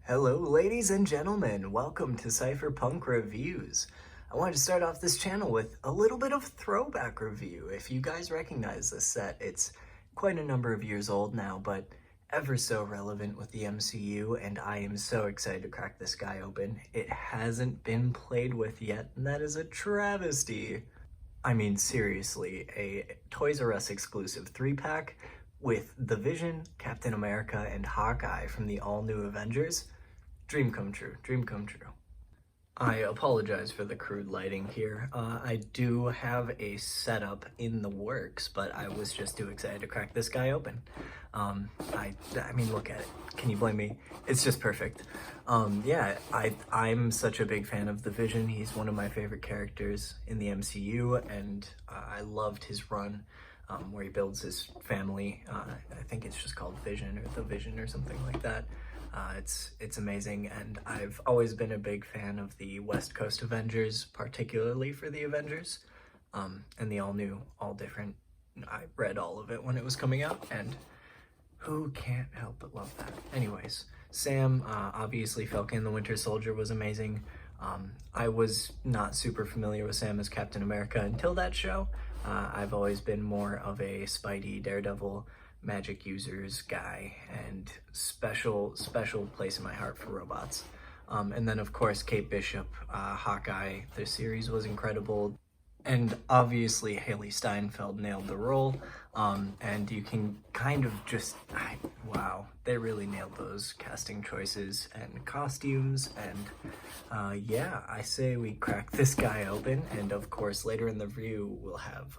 Hello, ladies and gentlemen. Welcome to Cypherpunk Reviews. I wanted to start off this channel with a little bit of throwback review. If you guys recognize this set, it's quite a number of years old now, but ever so relevant with the MCU, and I am so excited to crack this guy open. It hasn't been played with yet, and that is a travesty. I mean, seriously, a Toys R Us exclusive 3-pack with the Vision, Captain America, and Hawkeye from the all-new Avengers. Dream come true, dream come true. I apologize for the crude lighting here. I do have a setup in the works, but I was just too excited to crack this guy open. I mean, look at it. Can you blame me? It's just perfect. Yeah, I'm such a big fan of the Vision. He's one of my favorite characters in the MCU, and I loved his run where he builds his family. I think it's just called Vision or The Vision or something like that. It's amazing, and I've always been a big fan of the West Coast Avengers, particularly for the Avengers, and the all-new, all-different. I read all of it when it was coming out, and who can't help but love that? Anyways, Sam, obviously Falcon the Winter Soldier was amazing. I was not super familiar with Sam as Captain America until that show. I've always been more of a Spidey, Daredevil, magic users guy, and special place in my heart for robots. And then of course Kate Bishop, Hawkeye, the series was incredible, and obviously Haley Steinfeld nailed the role. And you can kind of just, wow, they really nailed those casting choices and costumes. And yeah, I say we crack this guy open, and of course later in the review we'll have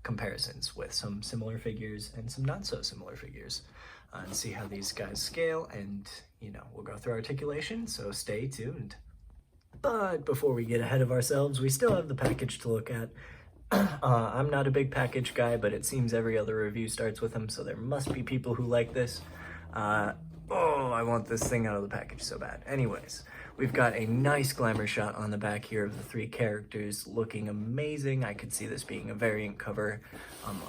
comparisons with some similar figures and some not so similar figures, and see how these guys scale, and we'll go through articulation, so stay tuned. But before we get ahead of ourselves, we still have the package to look at. I'm not a big package guy, but it seems every other review starts with them, so there must be people who like this. Oh, I want this thing out of the package so bad. Anyways, we've got a nice glamour shot on the back here of the three characters looking amazing. I could see this being a variant cover.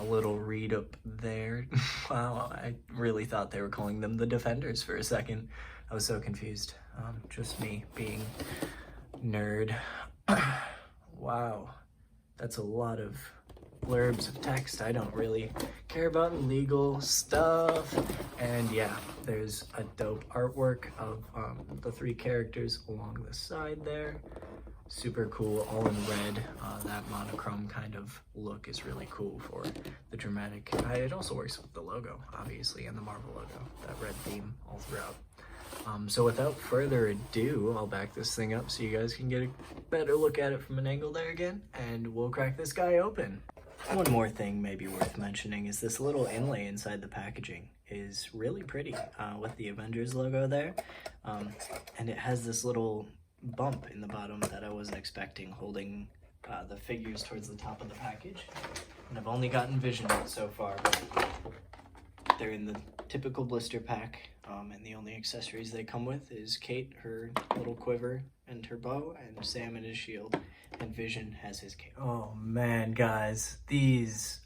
A little read up there. Wow, I really thought they were calling them the Defenders for a second. I was so confused. Just me being nerd. Wow, that's a lot of blurbs of text. I don't really care about legal stuff. And yeah, there's a dope artwork of the three characters along the side there. Super cool, all in red. That monochrome kind of look is really cool for the dramatic. It also works with the logo, obviously, and the Marvel logo, that red theme all throughout. So without further ado, I'll back this thing up so you guys can get a better look at it from an angle there again, and we'll crack this guy open. One more thing maybe worth mentioning is this little inlay inside the packaging is really pretty, with the Avengers logo there, and it has this little bump in the bottom that I wasn't expecting, holding the figures towards the top of the package. And I've only gotten Vision so far, but they're in the typical blister pack, and the only accessories they come with is Kate, her little quiver and her bow, and Sam and his shield, and Vision has his cape. Oh man, guys, these,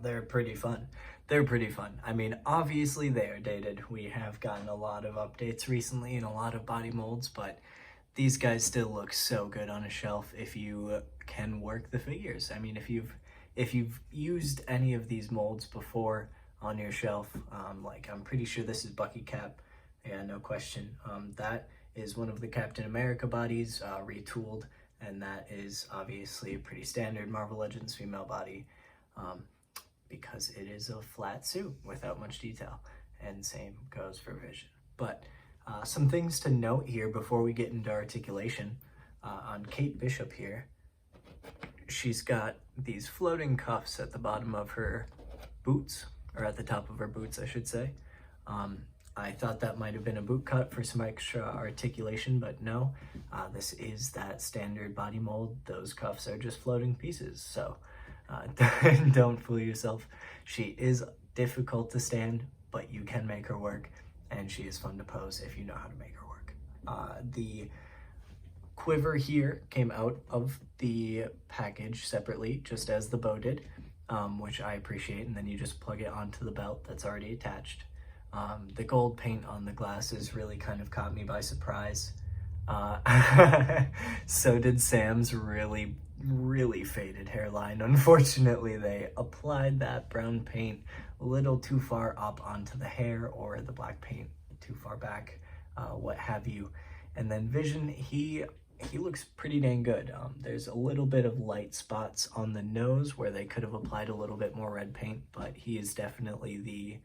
they're pretty fun. They're pretty fun. I mean, obviously they are dated. We have gotten a lot of updates recently and a lot of body molds, but these guys still look so good on a shelf if you can work the figures. I mean, if you've used any of these molds before on your shelf, like I'm pretty sure this is Bucky Cap, yeah, no question. That is one of the Captain America bodies, retooled, and that is obviously a pretty standard Marvel Legends female body, because it is a flat suit without much detail, and same goes for Vision. But some things to note here before we get into articulation. On Kate Bishop here, she's got these floating cuffs at the bottom of her boots, or at the top of her boots, I should say. I thought that might have been a boot cut for some extra articulation, but no, this is that standard body mold. Those cuffs are just floating pieces, so don't fool yourself. She is difficult to stand, but you can make her work, and she is fun to pose if you know how to make her work. The quiver here came out of the package separately, just as the bow did, which I appreciate, and then you just plug it onto the belt that's already attached. The gold paint on the glasses really kind of caught me by surprise. So did Sam's really faded hairline. Unfortunately, they applied that brown paint a little too far up onto the hair, or the black paint too far back, what have you. And then Vision, he looks pretty dang good. There's a little bit of light spots on the nose where they could have applied a little bit more red paint, but he is definitely the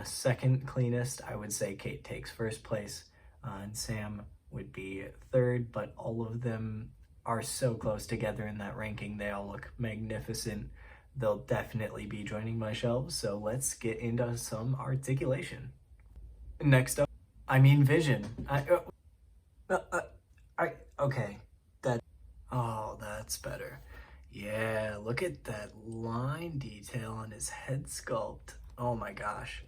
second cleanest. I would say Kate takes first place, and Sam would be third, but all of them are so close together in that ranking. They all look magnificent. They'll definitely be joining my shelves, so let's get into some articulation. Next up, Vision. Okay, oh, that's better. Yeah, look at that line detail on his head sculpt. Oh my gosh,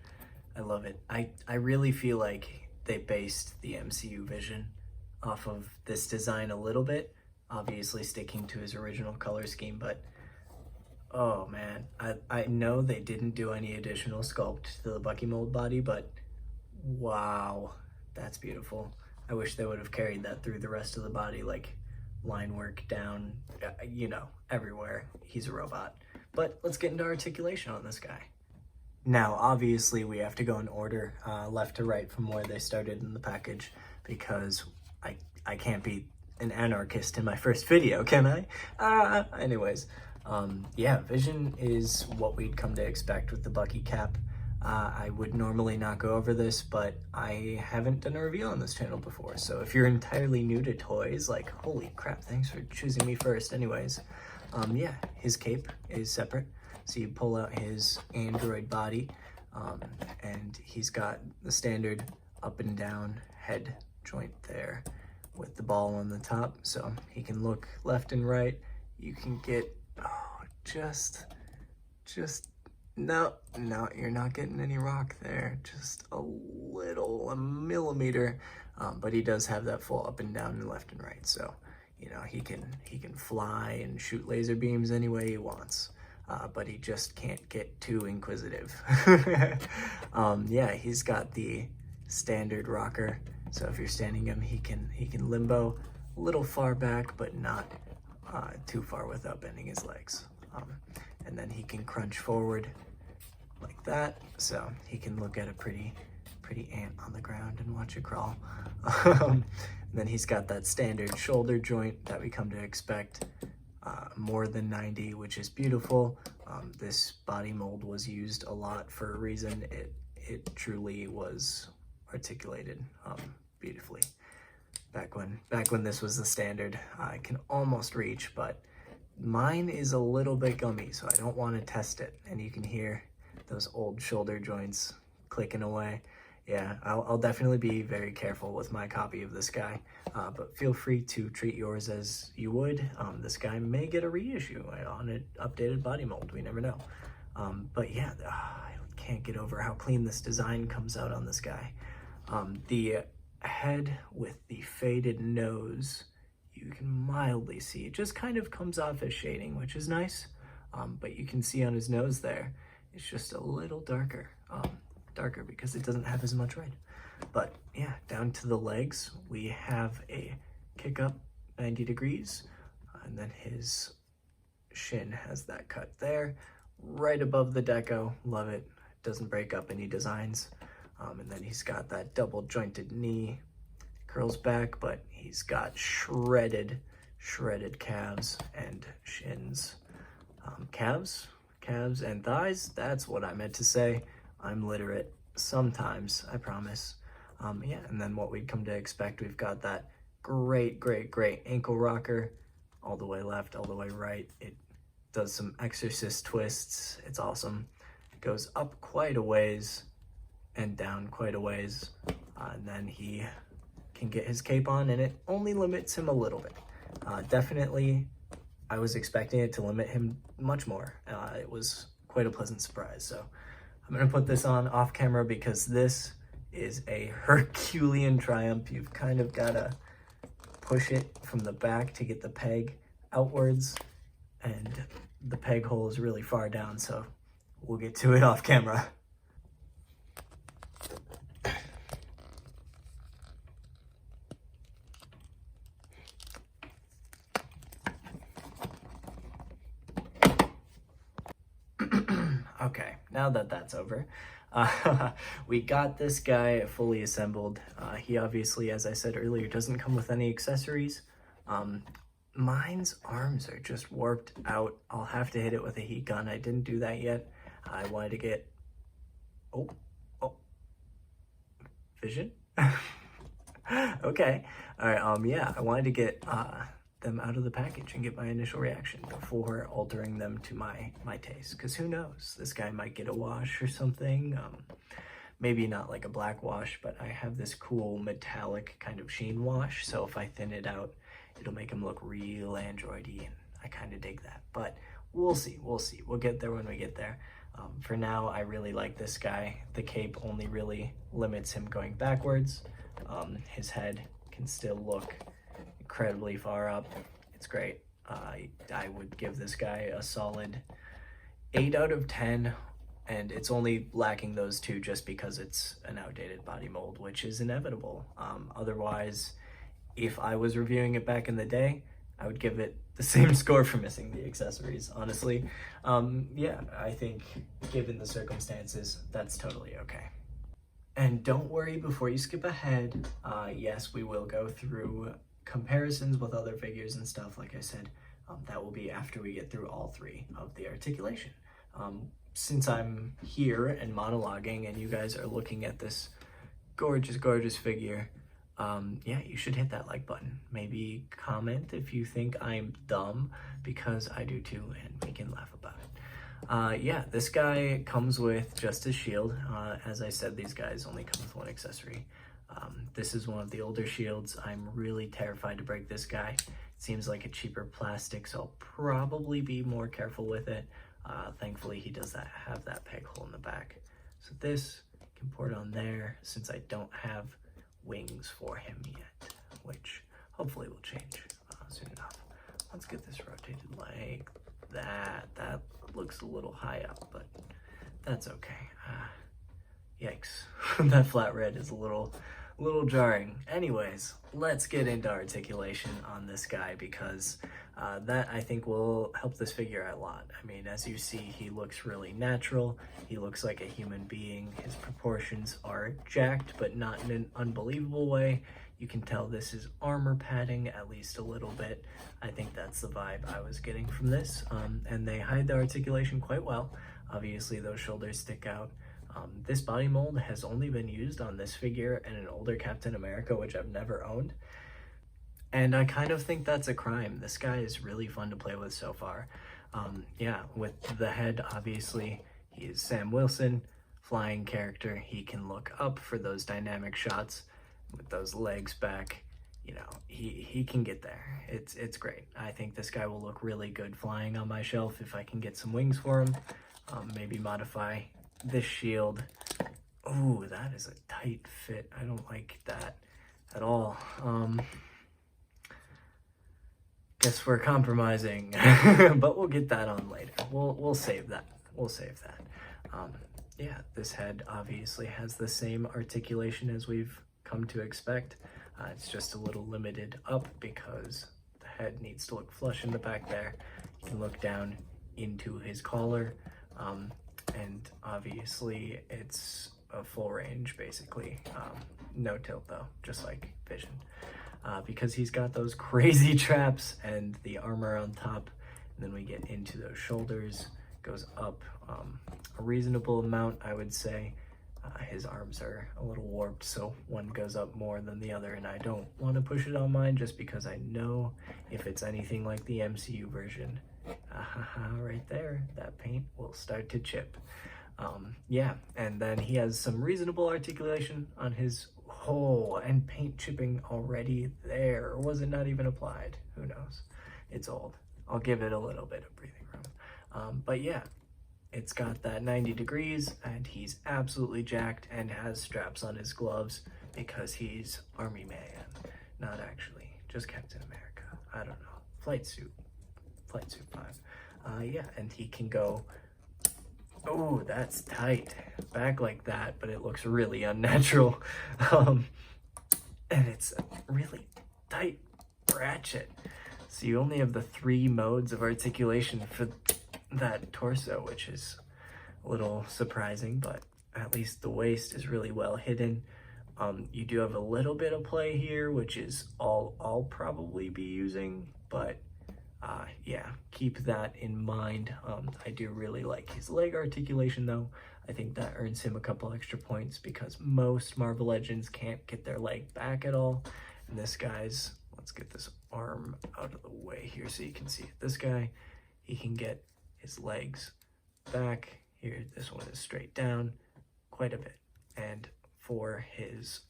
I love it. I really feel like they based the MCU Vision off of this design a little bit, obviously sticking to his original color scheme, but oh man, I know they didn't do any additional sculpt to the Bucky mold body, but wow, that's beautiful. I wish they would have carried that through the rest of the body, like line work down, everywhere. He's a robot. But let's get into articulation on this guy. Now, obviously, we have to go in order, left to right from where they started in the package, because I can't be an anarchist in my first video, can I? Anyways, yeah, Vision is what we'd come to expect with the Bucky cap. I would normally not go over this, but I haven't done a review on this channel before, so if you're entirely new to toys, like, holy crap, thanks for choosing me first. Anyways, yeah, his cape is separate, so you pull out his android body, and he's got the standard up and down head joint there with the ball on the top, so he can look left and right. You can get, no, you're not getting any rock there, just a millimeter, but he does have that full up and down and left and right, so, he can fly and shoot laser beams any way he wants, but he just can't get too inquisitive. Yeah, he's got the standard rocker, so if you're standing him, he can limbo a little far back, but not too far without bending his legs. And then he can crunch forward like that, so he can look at a pretty ant on the ground and watch it crawl. And then he's got that standard shoulder joint that we come to expect, more than 90, which is beautiful. This body mold was used a lot for a reason. It truly was articulated beautifully. Back when this was the standard, I can almost reach, but mine is a little bit gummy, so I don't want to test it. And you can hear those old shoulder joints clicking away. Yeah, I'll definitely be very careful with my copy of this guy, but feel free to treat yours as you would. This guy may get a reissue on an updated body mold, we never know. But yeah, I can't get over how clean this design comes out on this guy. The head with the faded nose, you can mildly see, it just kind of comes off as shading, which is nice, but you can see on his nose there, it's just a little darker because it doesn't have as much red. But yeah, down to the legs, we have a kick up 90 degrees, and then his shin has that cut there, right above the deco. Love it, doesn't break up any designs. And then he's got that double jointed knee, curls back, but he's got shredded calves and shins. Calves and thighs, that's what I meant to say. I'm literate sometimes, I promise. Yeah, and then what we'd come to expect, we've got that great ankle rocker, all the way left, all the way right. It does some exorcist twists. It's awesome. It goes up quite a ways and down quite a ways, and then he can get his cape on, and it only limits him a little bit. Definitely, I was expecting it to limit him much more. It was quite a pleasant surprise. So I'm gonna put this on off camera because this is a Herculean triumph. You've kind of gotta push it from the back to get the peg outwards, and the peg hole is really far down, so we'll get to it off camera. now that that's over, we got this guy fully assembled. He obviously, as I said earlier, doesn't come with any accessories. Mine's arms are just warped out. I'll have to hit it with a heat gun. I didn't do that yet. I wanted to get... Oh. Vision? Okay. All right, yeah, I wanted to get them out of the package and get my initial reaction before altering them to my taste. Because who knows? This guy might get a wash or something. Maybe not like a black wash, but I have this cool metallic kind of sheen wash. So if I thin it out, it'll make him look real Android-y, and I kind of dig that. But we'll see. We'll get there when we get there. For now, I really like this guy. The cape only really limits him going backwards. His head can still look incredibly far up. It's great. I would give this guy a solid 8 out of 10, and it's only lacking those two just because it's an outdated body mold, which is inevitable. Otherwise, if I was reviewing it back in the day, I would give it the same score for missing the accessories, honestly. Yeah, I think given the circumstances, that's totally okay. And don't worry before you skip ahead. Yes, we will go through comparisons with other figures and stuff, like I said. That will be after we get through all 3 of the articulation. Since I'm here and monologuing and you guys are looking at this gorgeous, gorgeous figure, yeah, you should hit that like button. Maybe comment if you think I'm dumb, because I do too, and we can laugh about it. Yeah, this guy comes with just his shield. As I said, these guys only come with 1 accessory. This is one of the older shields. I'm really terrified to break this guy. It seems like a cheaper plastic, so I'll probably be more careful with it. Thankfully, he does have that peg hole in the back. So this can port on there, since I don't have wings for him yet, which hopefully will change soon enough. Let's get this rotated like that. That looks a little high up, but that's okay. Yikes. That flat red is a little jarring. Anyways, let's get into articulation on this guy, because that I think will help this figure a lot. I mean, as you see, he looks really natural. He looks like a human being. His proportions are jacked, but not in an unbelievable way. You can tell this is armor padding at least a little bit. I think that's the vibe I was getting from this. And they hide the articulation quite well. Obviously, those shoulders stick out. This body mold has only been used on this figure and an older Captain America, which I've never owned. And I kind of think that's a crime. This guy is really fun to play with so far. Yeah, with the head, obviously, he is Sam Wilson, flying character. He can look up for those dynamic shots with those legs back. You know, he can get there. It's great. I think this guy will look really good flying on my shelf if I can get some wings for him. Maybe modify this shield. Ooh, that is a tight fit. I don't like that at all. Guess we're compromising, but we'll get that on later. We'll save that. Yeah, this head obviously has the same articulation as we've come to expect. It's just a little limited up because the head needs to look flush in the back there. You can look down into his collar, and obviously it's a full range basically. No tilt though, just like Vision. Because he's got those crazy traps and the armor on top. And then we get into those shoulders, goes up a reasonable amount, I would say. His arms are a little warped, so one goes up more than the other, and I don't want to push it on mine just because I know if it's anything like the MCU version, right there, that paint will start to chip. Yeah, and then he has some reasonable articulation on his hole, and paint chipping already there. Or was it not even applied? Who knows? It's old. I'll give it a little bit of breathing room. But yeah, it's got that 90 degrees, and he's absolutely jacked and has straps on his gloves because he's Army Man. Not actually, just Captain America. I don't know. Flight suit 5. Yeah, and he can go, oh, that's tight. Back like that, but it looks really unnatural. And it's a really tight ratchet. So you only have the 3 modes of articulation for that torso, which is a little surprising, but at least the waist is really well hidden. You do have a little bit of play here, which is all I'll probably be using, but yeah, keep that in mind. I do really like his leg articulation though. I think that earns him a couple extra points because most Marvel Legends can't get their leg back at all. And this guy's, let's get this arm out of the way here so you can see it. This guy, he can get his legs back here. This one is straight down quite a bit. And for his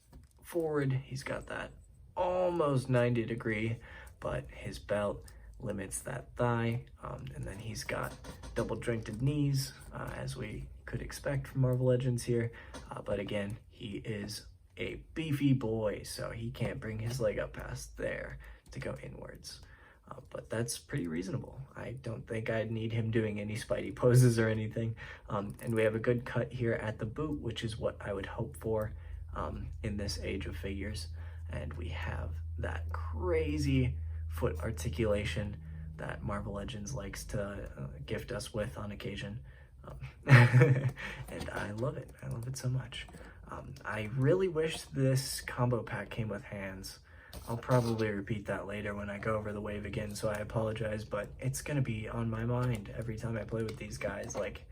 forward, he's got that almost 90-degree, but his belt limits that thigh, and then he's got double jointed knees, as we could expect from Marvel Legends here, but again, he is a beefy boy, so he can't bring his leg up past there to go inwards, but that's pretty reasonable. I don't think I'd need him doing any Spidey poses or anything, and we have a good cut here at the boot, which is what I would hope for in this age of figures, and we have that crazy foot articulation that Marvel Legends likes to gift us with on occasion. And I love it. I love it so much. I really wish this combo pack came with hands. I'll probably repeat that later when I go over the wave again, so I apologize, but it's gonna be on my mind every time I play with these guys. Like,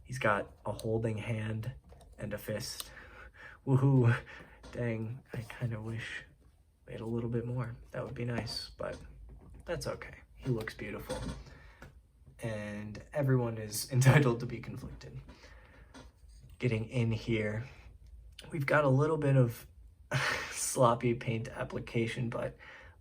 he's got a holding hand and a fist. Woohoo. Dang, I kind of wish we had a little bit more. That would be nice, but that's okay. He looks beautiful. And everyone is entitled to be conflicted. Getting in here, we've got a little bit of sloppy paint application, but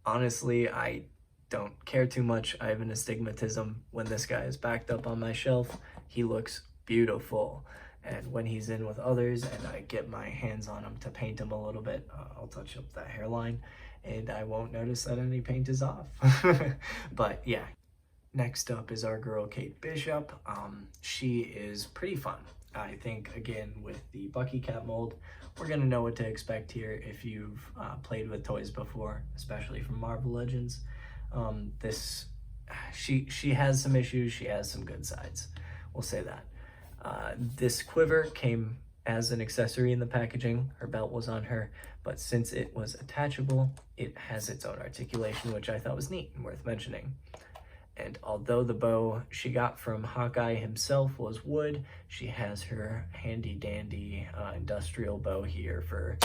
honestly, I don't care too much. I have an astigmatism. When this guy is backed up on my shelf, he looks beautiful. And when he's in with others and I get my hands on him to paint him a little bit, I'll touch up that hairline and I won't notice that any paint is off. But yeah, next up is our girl Kate Bishop. She is pretty fun. I think, again, with the Bucky Cat mold, we're gonna know what to expect here if you've played with toys before, especially from Marvel Legends. She has some issues, she has some good sides. We'll say that. This quiver came as an accessory in the packaging. Her belt was on her, but since it was attachable, it has its own articulation, which I thought was neat and worth mentioning. And although the bow she got from Hawkeye himself was wood, she has her handy dandy industrial bow here for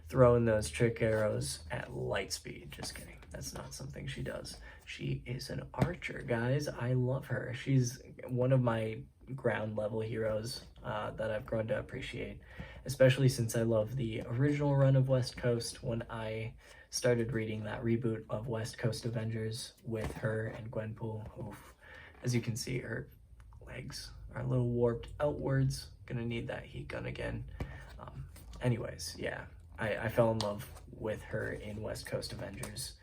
throwing those trick arrows at light speed. Just kidding. That's not something she does. She is an archer, guys. I love her. She's one of my ground level heroes that I've grown to appreciate, especially since I love the original run of West Coast when I started reading that reboot of West Coast Avengers with her and Gwenpool. Oof. As you can see, her legs are a little warped outwards. Gonna need that heat gun again. Anyways, yeah, I fell in love with her in West Coast Avengers.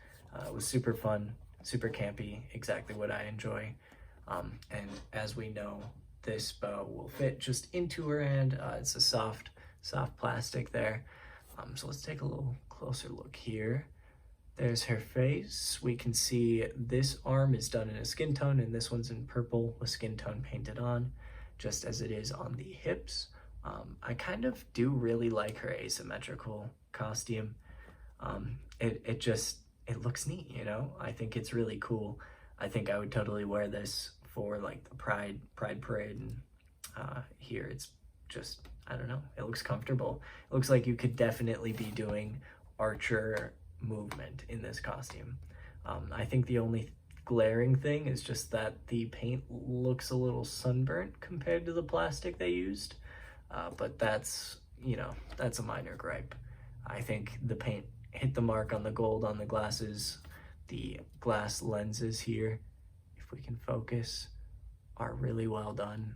It was super fun, super campy, exactly what I enjoy. And as we know, this bow will fit just into her hand. It's a soft plastic there. So let's take a little closer look here. There's her face. We can see this arm is done in a skin tone and this one's in purple with skin tone painted on, just as it is on the hips. I kind of do really like her asymmetrical costume. It looks neat, you know? I think it's really cool. I think I would totally wear this for like the Pride Parade, and here it's just, I don't know, it looks comfortable. It looks like you could definitely be doing archer movement in this costume. I think the only glaring thing is just that the paint looks a little sunburnt compared to the plastic they used, but that's, you know, that's a minor gripe. I think the paint hit the mark on the gold on the glasses. The glass lenses here, if we can focus, are really well done.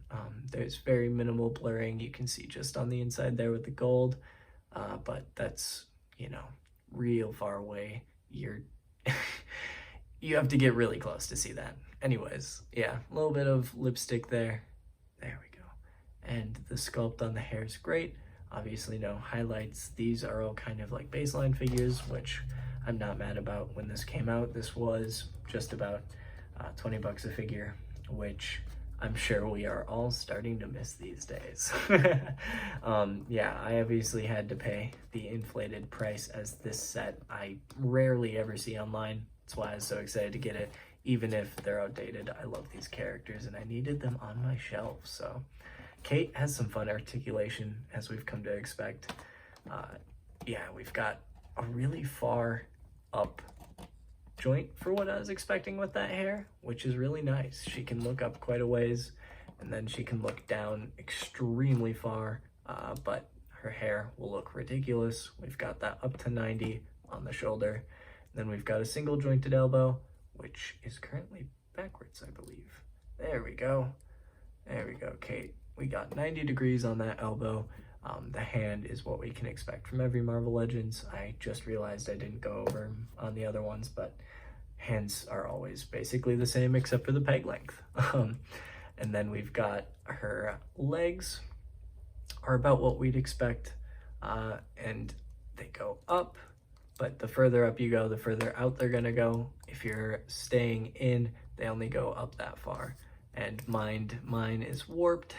There's very minimal blurring. You can see just on the inside there with the gold, but that's, you know, real far away. You have to get really close to see that. Anyways, yeah, a little bit of lipstick there. There we go. And the sculpt on the hair is great. Obviously no highlights. These are all kind of like baseline figures, which I'm not mad about. When this came out, this was just about 20 bucks a figure, which I'm sure we are all starting to miss these days. Yeah, I obviously had to pay the inflated price as this set I rarely ever see online. That's why I was so excited to get it, even if they're outdated. I love these characters and I needed them on my shelf. So Kate has some fun articulation, as we've come to expect. Yeah, we've got a really far up joint for what I was expecting with that hair, which is really nice. She can look up quite a ways, and then she can look down extremely far, but her hair will look ridiculous. We've got that up to 90 on the shoulder. Then we've got a single jointed elbow, which is currently backwards, I believe. There we go. There we go, Kate. We got 90 degrees on that elbow. The hand is what we can expect from every Marvel Legends. I just realized I didn't go over on the other ones, but hands are always basically the same except for the peg length. And then we've got her legs are about what we'd expect, and they go up, but the further up you go, the further out they're gonna go. If you're staying in, they only go up that far. And mine is warped,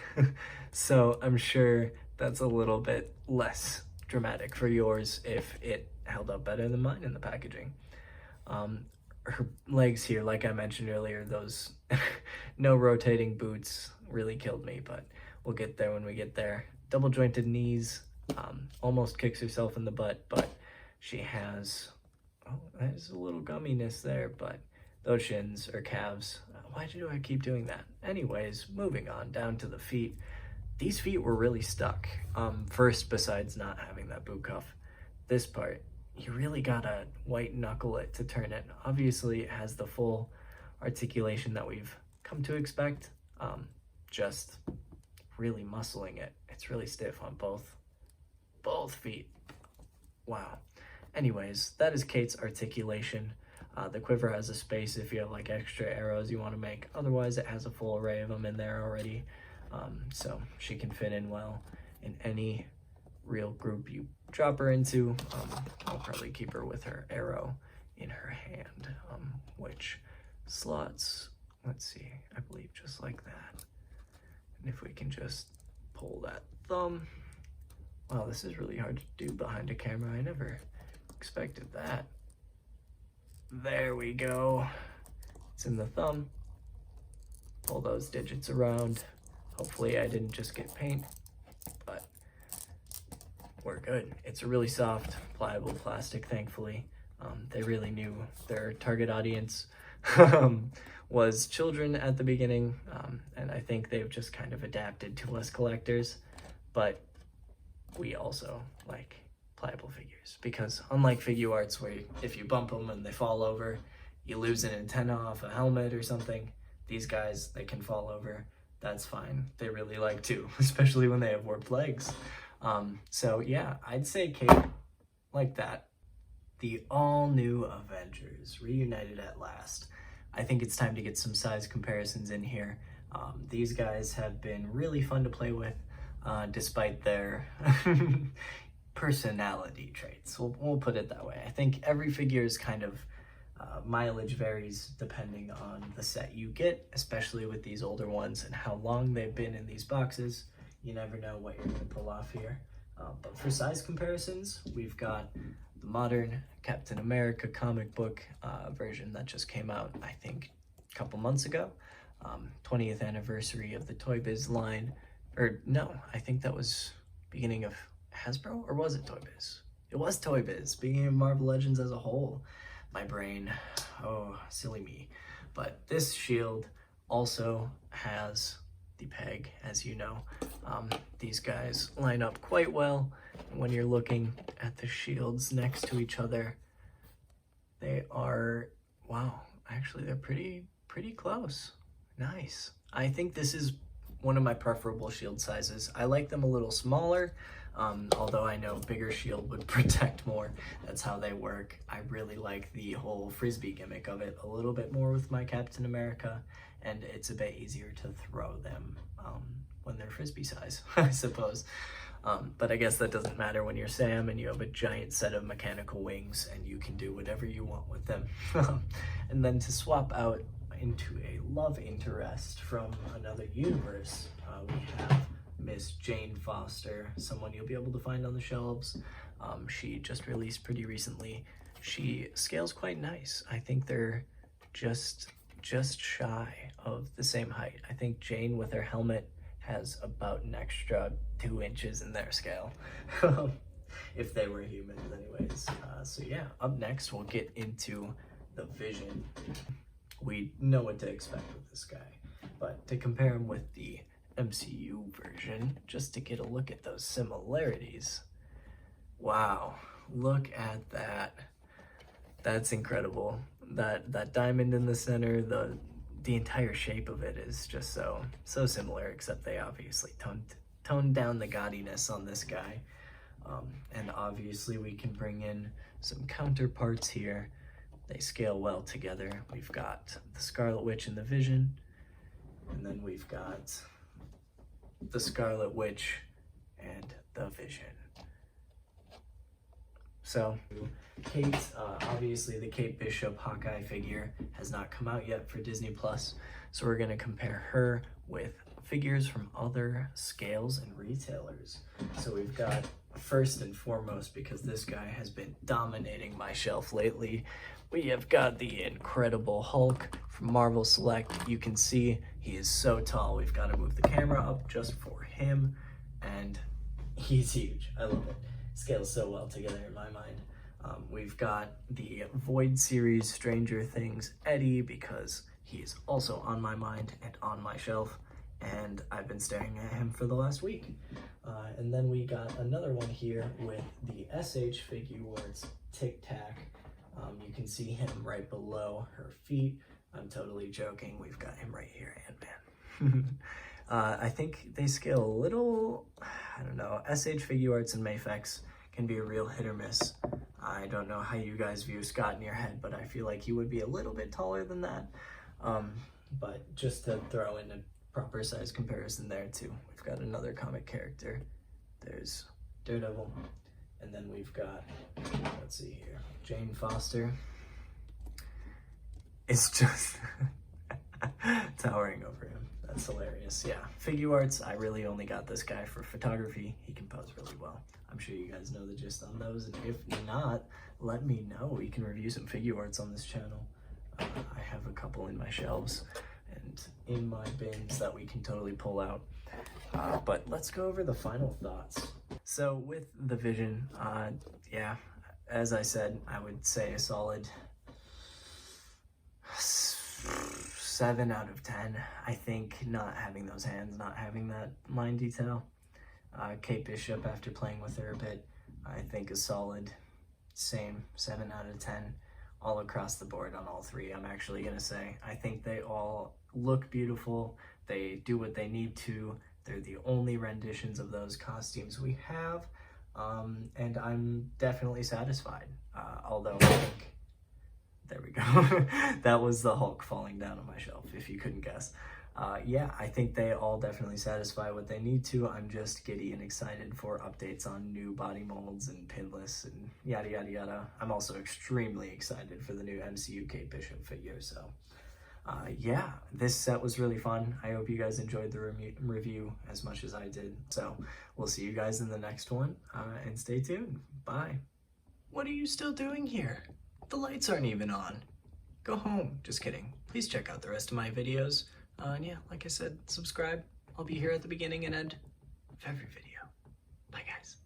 so I'm sure that's a little bit less dramatic for yours if it held up better than mine in the packaging. Her legs here, like I mentioned earlier, those no rotating boots really killed me, but we'll get there when we get there. Double jointed knees, almost kicks herself in the butt, but she has, oh, there's a little gumminess there, but those shins or calves, why do I keep doing that? Anyways, moving on down to the feet. These feet were really stuck. First, besides not having that boot cuff, this part, you really gotta white knuckle it to turn it. Obviously, it has the full articulation that we've come to expect. Just really muscling it. It's really stiff on both feet. Wow. Anyways, that is Kate's articulation. The quiver has a space if you have like extra arrows you want to make. Otherwise, it has a full array of them in there already. So she can fit in well in any real group you drop her into. I'll probably keep her with her arrow in her hand, which slots, let's see, I believe just like that. And if we can just pull that thumb. Wow, this is really hard to do behind a camera. I never expected that. There we go. It's in the thumb. Pull those digits around. Hopefully I didn't just get paint, but we're good. It's a really soft, pliable plastic, thankfully. They really knew their target audience was children at the beginning, and I think they've just kind of adapted to us collectors, but we also like pliable figures, because unlike figure arts where if you bump them and they fall over, you lose an antenna off a helmet or something, these guys, they can fall over. That's fine. They really like to, especially when they have warped legs. So yeah, I'd say Kate, like that. The all-new Avengers, reunited at last. I think it's time to get some size comparisons in here. These guys have been really fun to play with, despite their personality traits. We'll put it that way. I think every figure is kind of mileage varies depending on the set you get, especially with these older ones and how long they've been in these boxes. You never know what you're going to pull off here. But for size comparisons, we've got the modern Captain America comic book version that just came out, I think, a couple months ago. 20th anniversary of the Toy Biz line. Or no, I think that was beginning of Hasbro, or was it Toy Biz? It was Toy Biz, beginning of Marvel Legends as a whole. My brain, oh, silly me. But this shield also has the peg, as you know. These guys line up quite well. And when you're looking at the shields next to each other, they are, wow, actually they're pretty close. Nice. I think this is one of my preferable shield sizes. I like them a little smaller, although I know bigger shield would protect more. That's how they work. I really like the whole frisbee gimmick of it a little bit more with my Captain America, and it's a bit easier to throw them when they're frisbee size, I suppose. But I guess that doesn't matter when you're Sam and you have a giant set of mechanical wings and you can do whatever you want with them. And then to swap out into a love interest from another universe. We have Miss Jane Foster, someone you'll be able to find on the shelves. She just released pretty recently. She scales quite nice. I think they're just shy of the same height. I think Jane with her helmet has about an extra 2 inches in their scale. If they were humans anyways. So yeah, up next we'll get into the Vision. We know what to expect with this guy, but to compare him with the MCU version, just to get a look at those similarities. Wow, look at that. That's incredible. That diamond in the center, the entire shape of it is just so similar, except they obviously toned down the gaudiness on this guy. And obviously we can bring in some counterparts here. They scale well together. We've got the Scarlet Witch and the Vision, and then we've got the Scarlet Witch and the Vision. So Kate, obviously the Kate Bishop Hawkeye figure has not come out yet for Disney Plus, so we're gonna compare her with figures from other scales and retailers. So we've got, first and foremost, because this guy has been dominating my shelf lately, we have got the Incredible Hulk from Marvel Select. You can see he is so tall. We've got to move the camera up just for him, and he's huge. I love it. Scales so well together in my mind. We've got the Void series Stranger Things Eddie, because he is also on my mind and on my shelf, and I've been staring at him for the last week. And then we got another one here with the SH Figuarts Tic Tac. You can see him right below her feet. I'm totally joking. We've got him right here, Ant-Man. I think they scale a little, I don't know, SH Figuarts and Mafex can be a real hit or miss. I don't know how you guys view Scott in your head, but I feel like he would be a little bit taller than that. But just to throw in a proper size comparison there too. We've got another comic character. There's Daredevil. And then we've got, let's see here, Jane Foster. It's just towering over him. That's hilarious. Yeah, Figuarts, I really only got this guy for photography. He can pose really well. I'm sure you guys know the gist on those, and if not, let me know. We can review some Figuarts on this channel. I have a couple in my shelves and in my bins that we can totally pull out. But let's go over the final thoughts. So with the Vision, yeah, as I said, I would say a solid 7 out of 10. I think not having those hands, not having that line detail. Kate Bishop, after playing with her a bit, I think is solid. Same, 7 out of 10, all across the board on all three. I'm actually gonna say, I think they all look beautiful. They do what they need to. They're the only renditions of those costumes we have, and I'm definitely satisfied. Although I think, there we go. That was the Hulk falling down on my shelf, if you couldn't guess. Yeah, I think they all definitely satisfy what they need to. I'm just giddy and excited for updates on new body molds and pinless and yada yada yada. I'm also extremely excited for the new MCU Kate Bishop figure, so yeah, this set was really fun. I hope you guys enjoyed the review as much as I did. So we'll see you guys in the next one, and stay tuned. Bye. What are you still doing here? The lights aren't even on. Go home. Just kidding. Please check out the rest of my videos. And yeah, like I said, subscribe. I'll be here at the beginning and end of every video. Bye, guys.